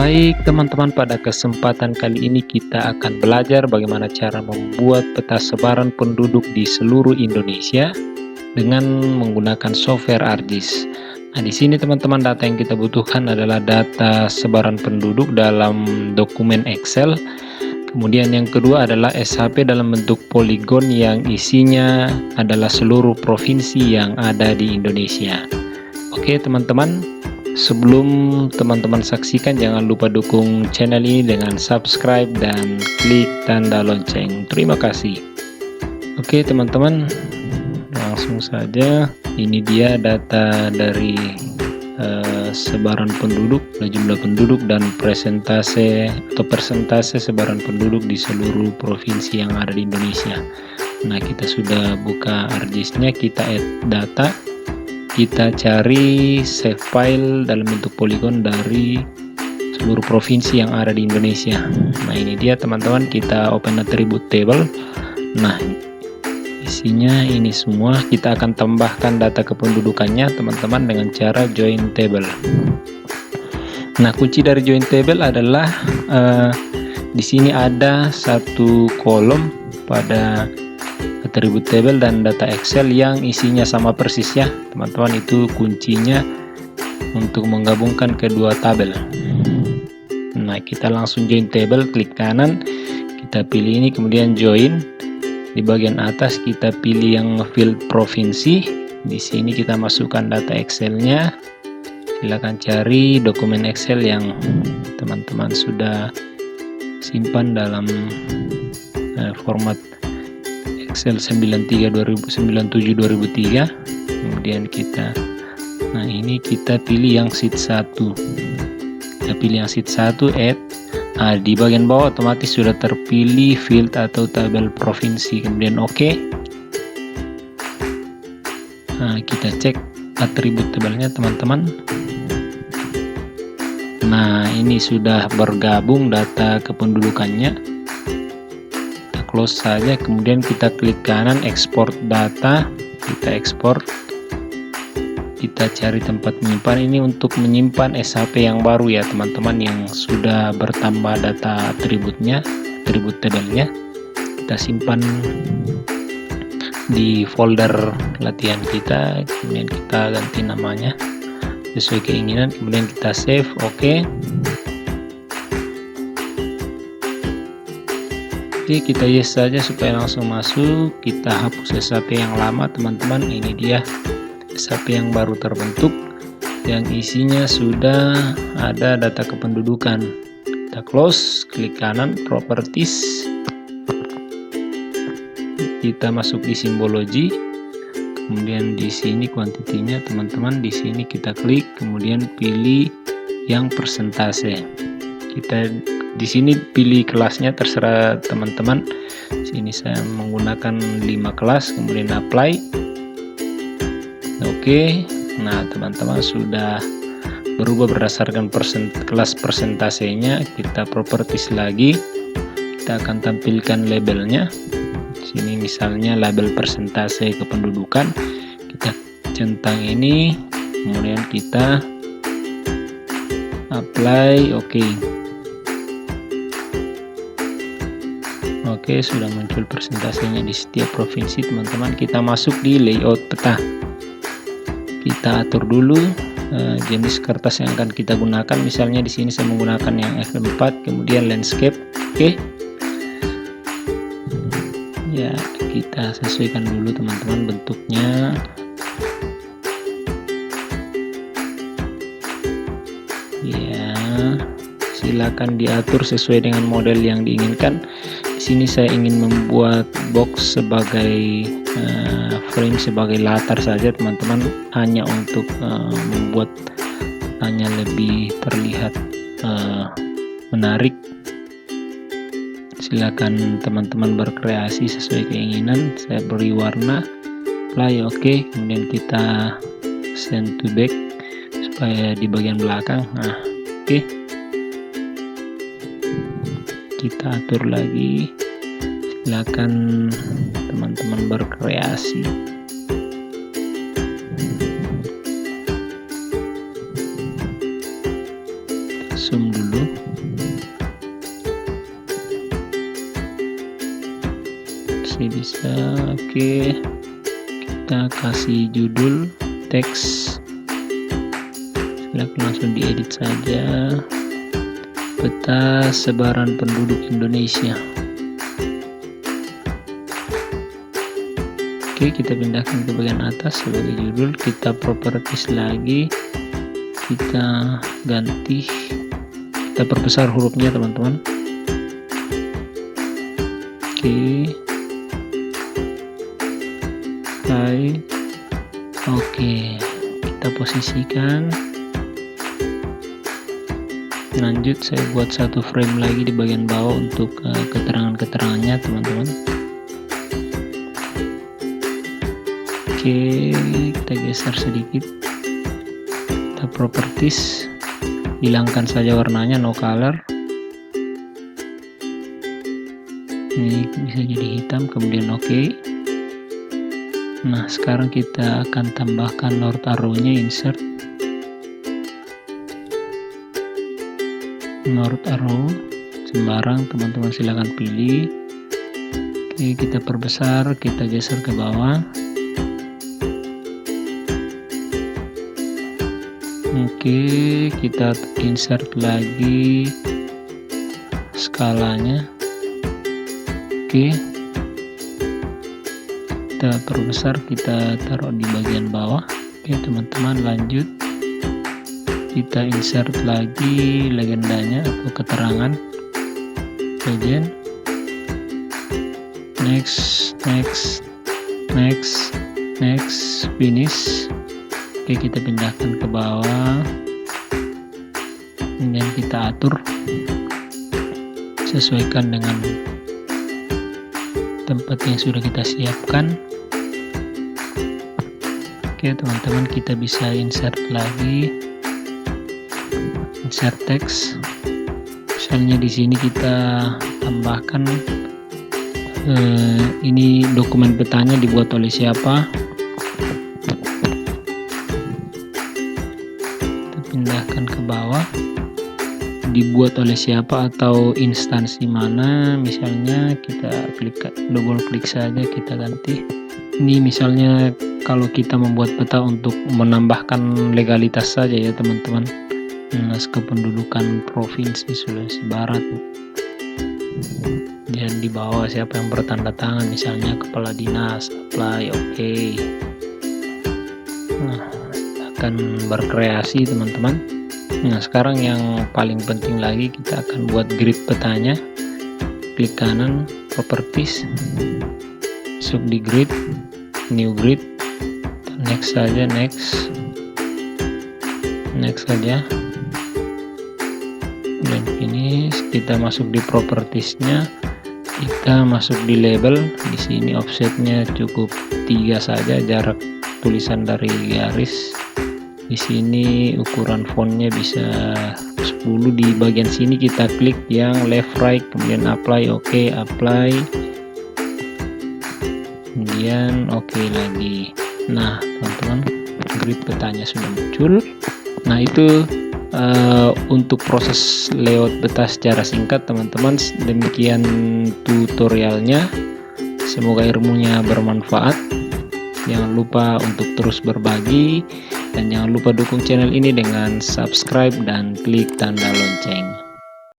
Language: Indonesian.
Baik teman-teman, pada kesempatan kali ini kita akan belajar bagaimana cara membuat peta sebaran penduduk di seluruh Indonesia dengan menggunakan software ArcGIS. Nah, di sini teman-teman, data yang kita butuhkan adalah data sebaran penduduk dalam dokumen Excel. Kemudian yang kedua adalah SHP dalam bentuk poligon yang isinya adalah seluruh provinsi yang ada di Indonesia. Oke teman-teman, sebelum teman-teman saksikan, jangan lupa dukung channel ini dengan subscribe dan klik tanda lonceng. Terima kasih. Oke teman-teman, langsung saja. Ini dia data dari sebaran penduduk, jumlah penduduk dan persentase sebaran penduduk di seluruh provinsi yang ada di Indonesia. Nah, kita sudah buka ArcGIS-nya, kita add data, kita cari save file dalam bentuk poligon dari seluruh provinsi yang ada di Indonesia. Nah, ini dia teman-teman, kita open attribute table. Nah, isinya ini semua. Kita akan tambahkan data kependudukannya teman-teman dengan cara join table. Nah, kunci dari join table adalah di sini ada satu kolom pada attribute table dan data Excel yang isinya sama persis ya teman-teman. Itu kuncinya untuk menggabungkan kedua tabel. Nah, kita langsung join table, klik kanan, kita pilih ini, kemudian join. Di bagian atas kita pilih yang field provinsi. Di sini kita masukkan data Excel-nya. Silakan cari dokumen Excel yang teman-teman sudah simpan dalam format Excel 97/2003. Kemudian nah ini kita pilih yang sheet 1. Kita pilih yang sheet 1, add. Nah, di bagian bawah otomatis sudah terpilih field atau tabel provinsi, kemudian oke. Nah, kita cek atribut tabelnya teman-teman. Nah, ini sudah bergabung data kependudukannya. Kita close saja, kemudian kita klik kanan export data, kita ekspor. Kita cari tempat menyimpan, ini untuk menyimpan SHP yang baru ya teman-teman, yang sudah bertambah data atributnya, atribut tabelnya. Kita simpan di folder latihan kita, kemudian kita ganti namanya sesuai keinginan, kemudian kita save. Oke, kita yes saja supaya langsung masuk. Kita hapus SHP yang lama teman-teman. Ini dia SHP yang baru terbentuk, yang isinya sudah ada data kependudukan. Kita close, klik kanan properties, kita masuk di simbologi, kemudian di sini kuantitinya teman-teman. Di sini kita klik, kemudian pilih yang persentase. Kita di sini pilih kelasnya, terserah teman-teman. Sini saya menggunakan 5 kelas, kemudian apply. Oke, nah teman-teman sudah berubah berdasarkan kelas persentasenya. Kita properties lagi, kita akan tampilkan labelnya. Sini misalnya label persentase kependudukan, kita centang ini, kemudian kita apply. Oke, sudah muncul persentasenya di setiap provinsi teman-teman. Kita masuk di layout peta. Kita atur dulu jenis kertas yang akan kita gunakan. Misalnya di sini saya menggunakan yang F4, kemudian landscape. Oke. Ya, kita sesuaikan dulu teman-teman bentuknya. Ya, silakan diatur sesuai dengan model yang diinginkan. Di sini saya ingin membuat box sebagai frame, sebagai latar saja teman-teman, hanya untuk membuat hanya lebih terlihat menarik. Silakan teman-teman berkreasi sesuai keinginan. Saya beri warna, apply. Oke, kemudian kita send to back supaya di bagian belakang. Nah, oke. Kita atur lagi. Silakan teman-teman berkreasi. zoom dulu. Bisa. Oke, kita kasih judul teks, silakan langsung diedit saja. Peta sebaran penduduk Indonesia. Oke, kita pindahkan ke bagian atas sebagai judul. Kita properties lagi, kita ganti, kita perbesar hurufnya teman-teman. Oke, oke, kita posisikan. Lanjut, saya buat satu frame lagi di bagian bawah untuk keterangan-keterangannya teman-teman. Oke, kita geser sedikit, kita properties, hilangkan saja warnanya, no color. Ini bisa jadi hitam, kemudian oke. Nah, sekarang kita akan tambahkan north arrow-nya, insert north arrow sembarang, teman-teman silahkan pilih. Oke, kita perbesar, kita geser ke bawah. Oke, kita insert lagi skalanya. Oke, kita perbesar, kita taruh di bagian bawah. Oke teman-teman, lanjut, kita insert lagi legendanya atau keterangan, legend, next, finish. Oke, kita pindahkan ke bawah, kemudian kita atur sesuaikan dengan tempat yang sudah kita siapkan. Oke teman-teman, kita bisa insert lagi, insert teks. Misalnya di sini kita tambahkan ini dokumen petanya dibuat oleh siapa. Kita pindahkan ke bawah, dibuat oleh siapa atau instansi mana. Misalnya kita double klik saja, kita ganti. Ini misalnya kalau kita membuat peta untuk menambahkan legalitas saja ya teman-teman, naskah kependudukan provinsi Sulawesi Barat, dan di bawah siapa yang bertanda tangan, misalnya kepala dinas, apply, oke. Nah, akan berkreasi teman-teman. Nah, sekarang yang paling penting lagi, kita akan buat grid petanya. Klik kanan, properties, masuk di grid, new grid, next saja, next saja, dan finish. Kita masuk di propertiesnya, kita masuk di label. Di sini offsetnya cukup 3 saja, jarak tulisan dari garis. Di sini ukuran fontnya bisa 10. Di bagian sini kita klik yang left right, kemudian apply, oke, apply, kemudian oke lagi. Nah teman-teman, grid petanya sudah muncul. Nah itu untuk proses layout peta secara singkat teman-teman. Demikian tutorialnya, semoga ilmunya bermanfaat. Jangan lupa untuk terus berbagi, dan jangan lupa dukung channel ini dengan subscribe dan klik tanda lonceng.